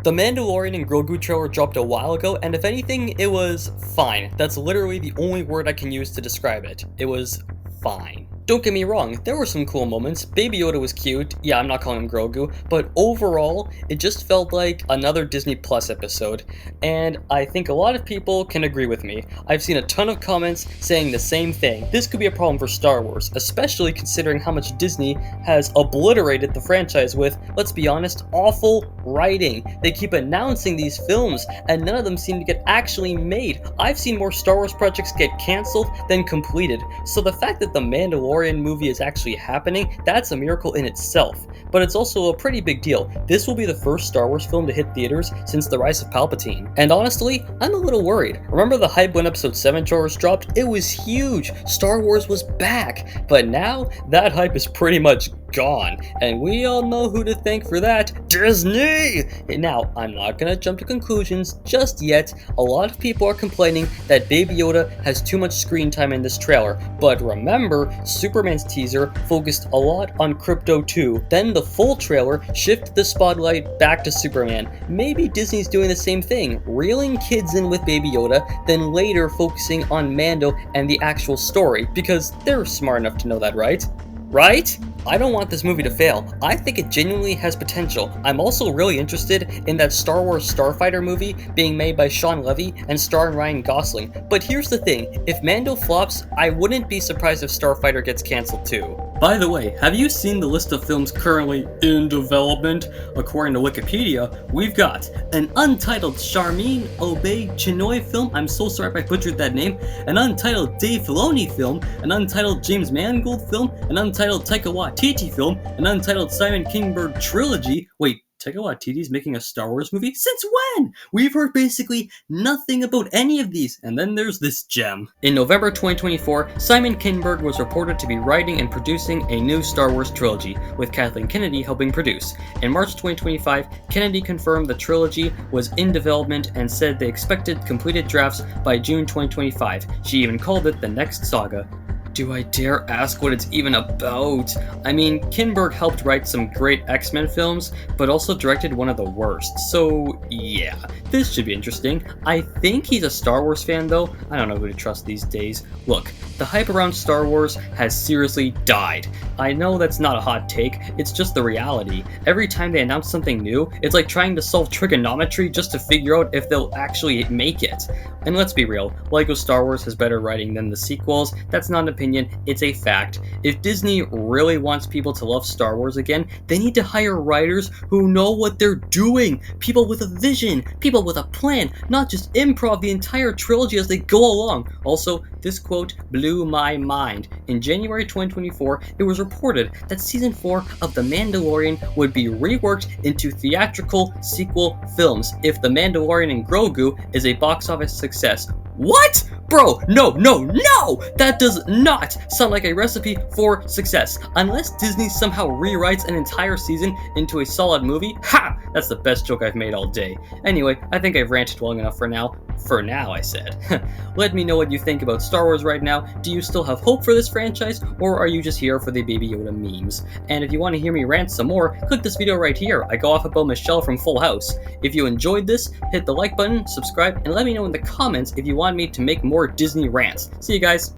The Mandalorian and Grogu trailer dropped a while ago, and if anything, it was fine. That's literally the only word I can use to describe it. It was fine. Don't get me wrong, there were some cool moments. Baby Yoda was cute. Yeah, I'm not calling him Grogu, but overall, it just felt like another Disney Plus episode, and I think a lot of people can agree with me. I've seen a ton of comments saying the same thing. This could be a problem for Star Wars, especially considering how much Disney has obliterated the franchise with, let's be honest, awful writing. They keep announcing these films, and none of them seem to get actually made. I've seen more Star Wars projects get cancelled than completed, so the fact that the Mandalorian movie is actually happening, that's a miracle in itself. But it's also a pretty big deal. This will be the first Star Wars film to hit theaters since The Rise of Palpatine. And honestly, I'm a little worried. Remember the hype when Episode 7 trailers dropped? It was huge! Star Wars was back! But now, that hype is pretty much gone. And we all know who to thank for that. Disney! Now, I'm not gonna jump to conclusions just yet. A lot of people are complaining that Baby Yoda has too much screen time in this trailer. But remember, Superman's teaser focused a lot on Crypto 2. Then the full trailer shifted the spotlight back to Superman. Maybe Disney's doing the same thing, reeling kids in with Baby Yoda, then later focusing on Mando and the actual story, because they're smart enough to know that, right? Right? I don't want this movie to fail. I think it genuinely has potential. I'm also really interested in that Star Wars Starfighter movie being made by Shawn Levy and starring Ryan Gosling. But here's the thing, if Mando flops, I wouldn't be surprised if Starfighter gets cancelled too. By the way, have you seen the list of films currently in development? According to Wikipedia, we've got an untitled Charmin Obey Chinoy film, I'm so sorry if I butchered that name, an untitled Dave Filoni film, an untitled James Mangold film, an untitled Taika Waititi film, an untitled Simon Kinberg trilogy. Wait, Taika Waititi's making a Star Wars movie? Since when? We've heard basically nothing about any of these, and then there's this gem. In November 2024, Simon Kinberg was reported to be writing and producing a new Star Wars trilogy, with Kathleen Kennedy helping produce. In March 2025, Kennedy confirmed the trilogy was in development and said they expected completed drafts by June 2025. She even called it the next saga. Do I dare ask what it's even about? I mean, Kinberg helped write some great X-Men films, but also directed one of the worst, so yeah, this should be interesting. I think he's a Star Wars fan though. I don't know who to trust these days. Look, the hype around Star Wars has seriously died. I know that's not a hot take, it's just the reality. Every time they announce something new, it's like trying to solve trigonometry just to figure out if they'll actually make it. And let's be real, Lego Star Wars has better writing than the sequels. That's not an opinion, it's a fact. If Disney really wants people to love Star Wars again, they need to hire writers who know what they're doing. People with a vision, people with a plan, not just improv the entire trilogy as they go along. Also, this quote blew my mind. In January 2024, it was reported that Season 4 of The Mandalorian would be reworked into theatrical sequel films if The Mandalorian and Grogu is a box office success. What? Bro, no! That does not sound like a recipe for success. Unless Disney somehow rewrites an entire season into a solid movie, ha! That's the best joke I've made all day. Anyway, I think I've ranted long enough for now. For now, I said. Let me know what you think about Star Wars right now. Do you still have hope for this franchise, or are you just here for the Baby Yoda memes? And if you want to hear me rant some more, click this video right here. I go off about Michelle from Full House. If you enjoyed this, hit the like button, subscribe, and let me know in the comments if you want me to make more Disney rants. See you guys!